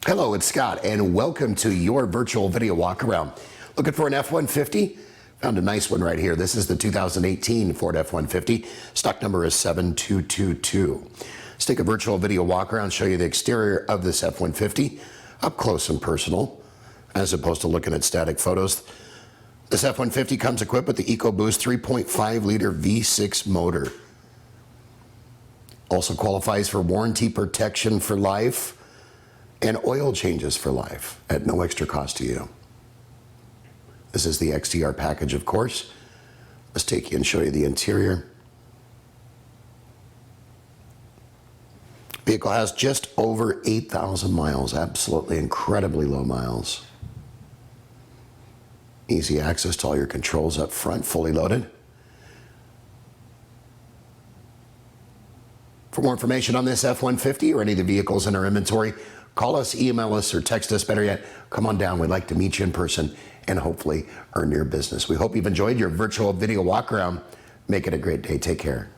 Hello, it's Scott, and welcome to your virtual video walk around. Looking for an F-150? Found a nice one right here. This is the 2018 Ford F-150. Stock number is 7222. Let's take a virtual video walk around, show you the exterior of this F-150 up close and personal, as opposed to looking at static photos. This F-150 comes equipped with the EcoBoost 3.5-liter V6 motor. Also qualifies for warranty protection for life and oil changes for life at no extra cost to you. This is the XTR package, of course. Let's take you and show you the interior. Vehicle has just over 8,000 miles, absolutely incredibly low miles. Easy access to all your controls up front, fully loaded. For more information on this F-150 or any of the vehicles in our inventory, call us, email us, or text us. Better yet, come on down. We'd like to meet you in person and hopefully earn your business. We hope you've enjoyed your virtual video walk around. Make it a great day. Take care.